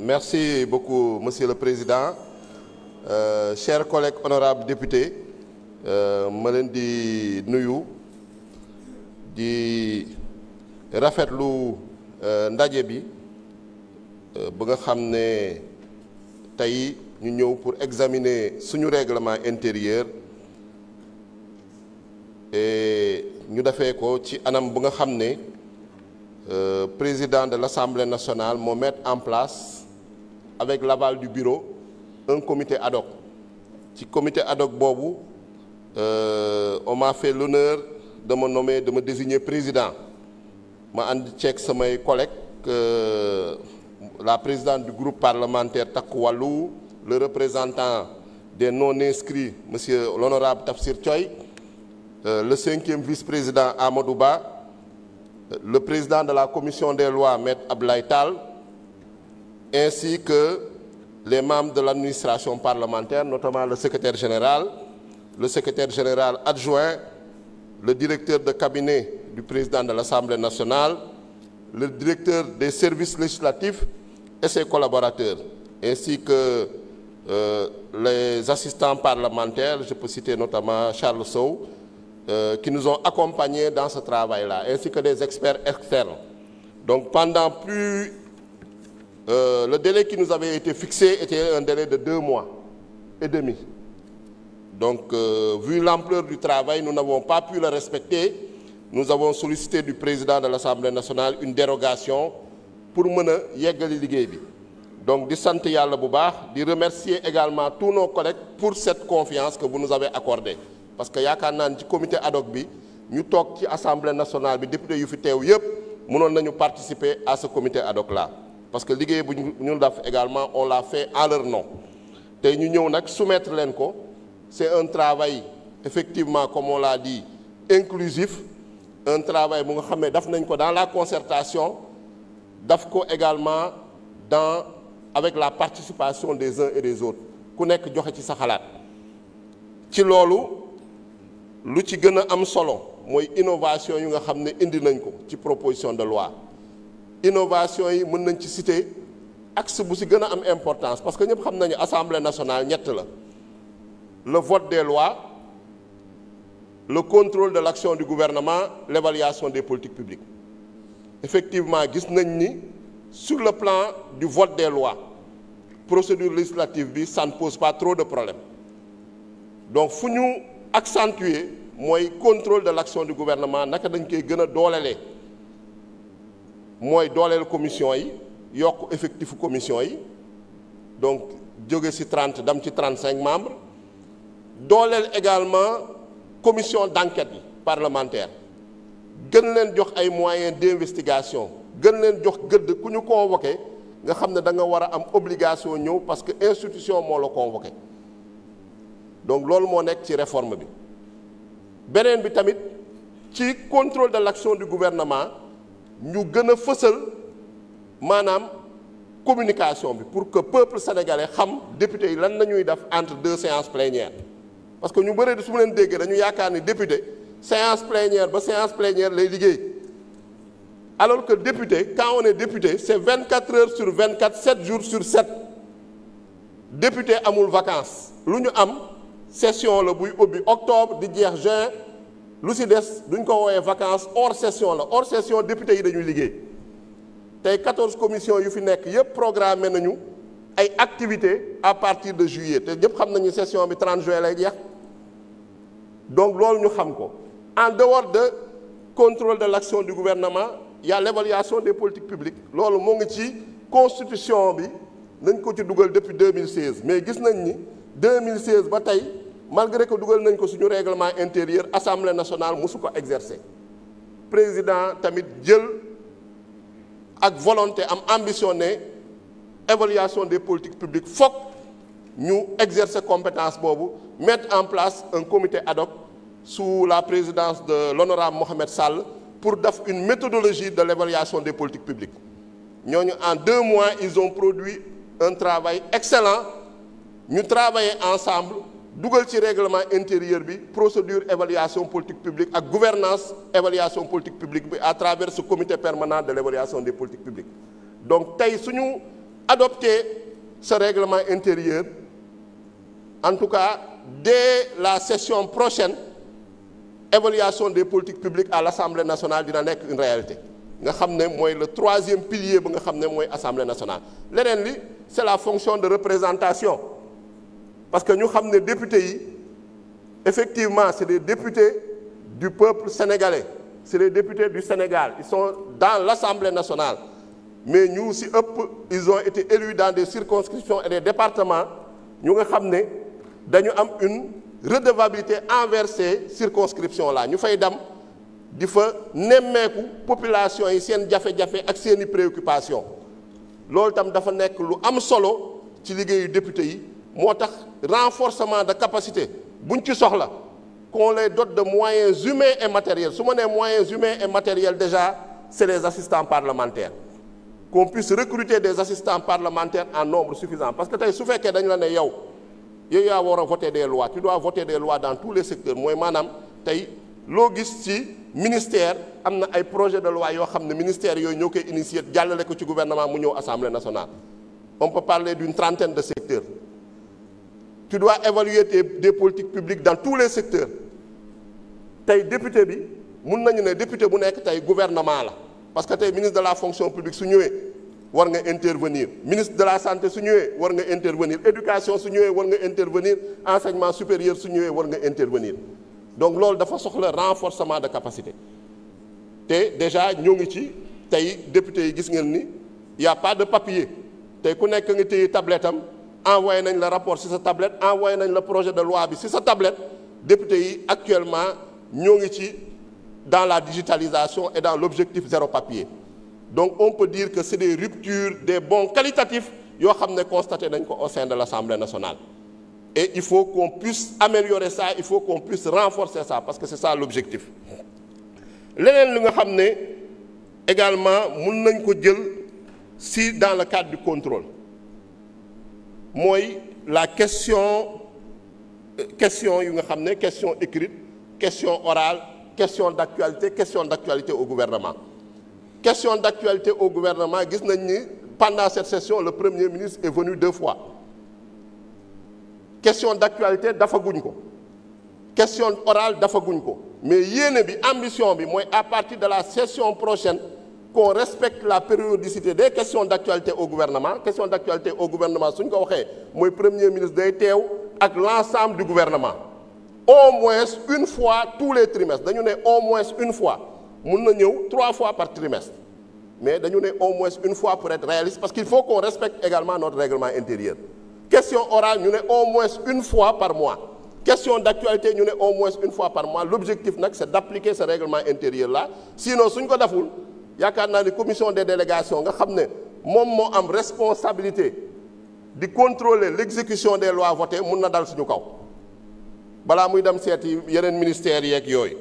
Merci beaucoup, Monsieur le Président. Chers collègues honorables députés, ma leen di nuyu di rafetlu ndaje bi ba nga xam ne tey ñu ñëw pour examiner suñu règlement intérieur et ñu defee ko ci anam bu nga xam ne président de l'Assemblée nationale moo mettre en place avec l'aval du bureau un comité ad hoc ci comité ad hoc boobu on m'a fait l'honneur de me nommer, de me désigner président ma ànd ceeg samay collègues la présidente du groupe parlementaire Takku Wallu, le représentant des non-inscrits monsieur l'honorable Tafsir Thioye, le 5e vice-président Amadou Ba, le président de la commission des lois Maître Abdoulaye Tall, ainsi que les membres de l'administration parlementaire, notamment le secrétaire général adjoint, le directeur de cabinet du président de l'Assemblée nationale, le directeur des services législatifs et ses collaborateurs, ainsi que les assistants parlementaires, je peux citer notamment Charles Sow, qui nous ont accompagnés dans ce travail-là, ainsi que des experts externes. Donc pendant le délai qui nous avait été fixé était un délai de 2 mois et demi. Donc vu l'ampleur du travail, nous n'avons pas pu le respecter. Nous avons sollicité du président de l'Assemblée nationale une dérogation pour mën a yeggali liggéey bi. Donc di sant Yàlla bu baax, di remercier également tous nos collègues pour cette confiance que vous nous avez accordée. Parce que yaakaar naa ni ci comité ad hoc bi ñu toog ci Assemblée nationale bi député yu fi teew yépp mënoon nañu participer à ce comité ad hoc là. Parce que liggéey bu ñu def également on l'a fait en leur nom. Tey ñu ñëw nag soumettre leen ko, c'est un travail effectivement comme on l'a dit inclusif, un travail bu nga xam ne daf nañ ko dans la concertation, daf ko également avec la participation des uns et des autres ku nekk joxe ci sa xalaat. ci loolu lu ci gën a am solo mooy innovation yu nga xam ne indi nañ ko ci proposition de loi. Innovation yi mën nañ ci citer axe bu ci gën a am importance parce que ñëpp xam nañu Assemblée nationale ñett la: le vote des lois, le contrôle de l'action du gouvernement, l'évaluation des politiques publiques. Effectivement gis nañ ni sur le plan du vote des lois, procédure législative bi ça ne pose pas trop de problèmes. Donc fu ñu accentuer mooy contrôle de l'action du gouvernement, naka dañ koy gën a doolelee mooy dooleel commission yi, yokk effectif commission yi, donc jóge ci 30 dem ci 35 membres, dooleel également commission d'enquête yi parlementaire, gën leen jox ay moyens d'investigation, gën leen jox gëdd ku ñu convoqué nga xam ne da nga war a am obligation ñëw parce que institution moo la convoqué. Donc loolu moo nekk ci réforme bi. Beneen bi tamit ci contrôle de l'action du gouvernement ñu gën a fësal maanaam communication bi pour que peuple sénégalais xam député yi lan la ñuy def entre 2 séances plénières. Parce que ñu bëri su ma leen déggee dañu yaakaar ni député séance plénière ba séance plénière lay liggéey. Alors que député, quand on est député, c'est 24 heures sur 24, 7 jours sur 7. Député amul vacances. Lu ñu am session la buy ubbi octobre di jeex juin, lu ci des duñ ko woowee vacances hors session la. Hors session député yi dañuy liggéey. Tey 14 commissions yu fi nekk yépp programmé nañu ay activités à partir de juillet. Te ñëpp xam nañu session bi 30 juin lay jeex. Donc loolu ñu xam ko. En dehors de contrôle de l'action du gouvernement, il y a l'évaluation des politiques publiques. Loolu moo ngi ci constitution bi nañ ko ci dugal depuis 2016 mais gis nañ ni 2016 ba tey malgré que dugal nañ ko suñu règlement intérieur, Assemblée nationale mosu ko exercer. Président tamit jël ak volonté am ambitionné évaluation des politiques publiques fokk ñu exercer compétence boobu, mettre en place un comité ad hoc sous la présidence de l'honorable Mohamed Sall pour def une méthodologie de l'évaluation des politiques publiques. Ñooñu en 2 mois ils ont produit un travail excellent. Ñu travailler ensemble dugal ci règlement intérieur bi procédure évaluation politique publique ak gouvernance évaluation politique publique bi à travers ce comité permanent de l'évaluation des politiques publiques. Donc tey suñu adopter ce règlement intérieur, en tout cas dès la session prochaine, évaluation des politiques publiques à l'Assemblée nationale dina nekk une réalité. nga xam ne mooy le troisième pilier ba nga xam ne mooy Assemblée nationale. leneen li c'est la fonction de représentation parce que ñu xam ne députés yi effectivement c'est des députés du peuple sénégalais, c'est les députés du Sénégal, ils sont dans l'Assemblée nationale. Mais ñu si ëpp ils ont été élus dans des circonscriptions et des départements ñu nga xam ne dañu am une redevabilité envers ces circonscriptions là ñu fay dem di fa nemmeeku population yi seen jafe-jafe ak seeni préoccupation loolu tam dafa nekk lu am solo ci liggéeyu député yi moo tax renforcement de capacité buñ ci soxla qu'on les dote de moyens humains et matériels su ma nee moyens humains et matériels déjà c'est les assistants parlementaires qu'on puisse recruter des assistants parlementaires en nombre suffisant parce que tey su fekkee dañu la ne yow yaa war a voter des lois tu dois voter des lois dans tous les secteurs mooy maanaam tey loo gis ci ministère am na ay projet de loi yoo xam ne ministère yooyu ñoo koy initier jàllale ko ci gouvernement mu ñëw Assemblée nationale. On peut parler d'une trentaine de secteurs. Tu dois évaluer des politiques publiques dans tous les secteurs tey député bi mun nañu ne député bu nekk tey gouvernement la parce que tey ministre de la fonction publique su ñëwee war nga intervenir ministre de la santé su ñëwee war nga intervenir éducation su ñëwee war nga intervenir enseignement supérieur su ñëwee war nga intervenir donc loolu dafa soxla renforcement de capacité te déjà ñoo ngi ci tey député yi gis ngeen ni y a pas de papier tey ku nekk nga téye tablette am envoyé nañ la rapport ci sa tablette envoyé nañ la projet de loi bi ci sa tablette député yi actuellement ñoo ngi ci dans la digitalisation et dans l'objectif zéro papier donc on peut dire que c'est des ruptures des bons qualitatifs yoo xam ne constaté nañ ko au sein de l'Assemblée nationale et il faut qu'on puisse améliorer ça il faut qu'on puisse renforcer ça parce que c'est ça l'objectif leneen li nga xam ne également mun nañ ko jël si dans le cadre du contrôle mooy la question yu nga xam ne question écrite question orale question d'actualité au gouvernement question d'actualité au gouvernement gis nañ ni pendant cette session le Premier ministre est venu 2 fois question d'actualité dafa guñ ko question orale dafa guñ ko mais yéene bi ambition bi mooy à partir de la session prochaine qu'on respecte la périodicité des questions d'actualité au gouvernement suñ ko waxee mooy Premier ministre day teew ak l'ensemble du gouvernement au moins une fois tous les trimestres dañu ne au moins une fois mun na ñëw 3 fois par trimestre mais dañu ne au moins une fois pour être réaliste parce qu'il faut qu'on respecte également notre règlement intérieur question orale ñu ne au moins une fois par mois question d'actualité ñu ne au moins une fois par mois l'objectif nag c'est d'appliquer ce règlement intérieur là sinon suñ ko deful yaakaar naa ni commission des délégations nga xam ne moom moo am responsabilité di contrôler l'exécution des lois votées mun na dal suñu kaw balaa muy dem seeti yeneen ministères yeeg yooyu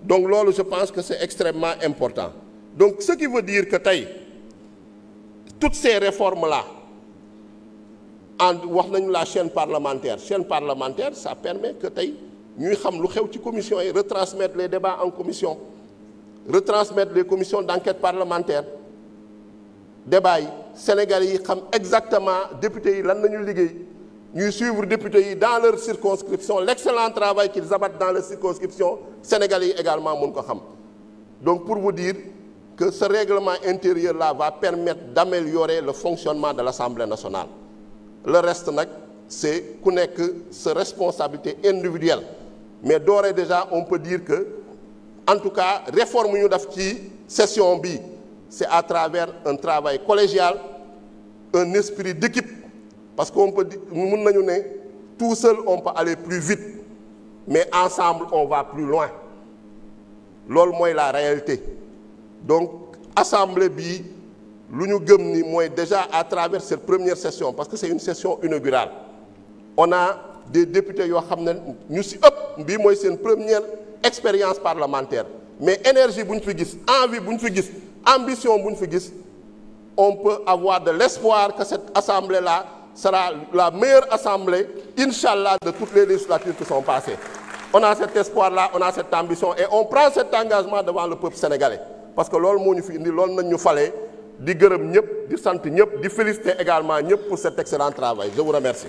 donc loolu je pense que c'est extrêmement important donc ce qui veut dire que tey toutes ces réformes là wax nañu la chaîne parlementaire ça permet que tey ñuy xam lu xew ci commission yi retransmettre les débats en commission retransmettre les commissions d'enquête parlementaire débats yi Sénégalais yi xam exactement députés yi lan nañu liggéey ñuy suivre députés yi dans leur circonscription l'excellent travail qu'ils abattent dans leur circonscription Sénégalais yi également mun ko xam donc pour vous dire que ce règlement intérieur là va permettre d'améliorer le fonctionnement de l'Assemblée nationale le reste nag c'est ku nekk sa responsabilité individuelle mais d'ores et déjà on peut dire que en tout cas réforme ñu def ci session bi c'est à travers un travail collégial un esprit d'équipe parce qu'on peut dire mun nañu ne tout seul on peut aller plus vite mais ensemble on va plus loin loolu mooy la réalité donc assemblée bi lu ñu gëm ni mooy déjà à travers cette première session parce que c'est une session inaugurale on a des députés yoo xam ne ñu ci ëpp bii mooy seen première expérience parlementaire mais énergie bu ñu fi gis envie bu ñu fi gis ambition bu ñu fi gis on peut avoir de l'espoir que cette assemblée-là sera la meilleure assemblée inchallah de toutes les législatures qui sont passées on a cet espoir-là on a cette ambition et on prend cet engagement devant le peuple sénégalais parce que loolu moo ñu fi indi loolu nañ ñu falee di gërëm ñëpp di sant ñëpp di féliciter également ñëpp pour cet excellent travail je vous remercie.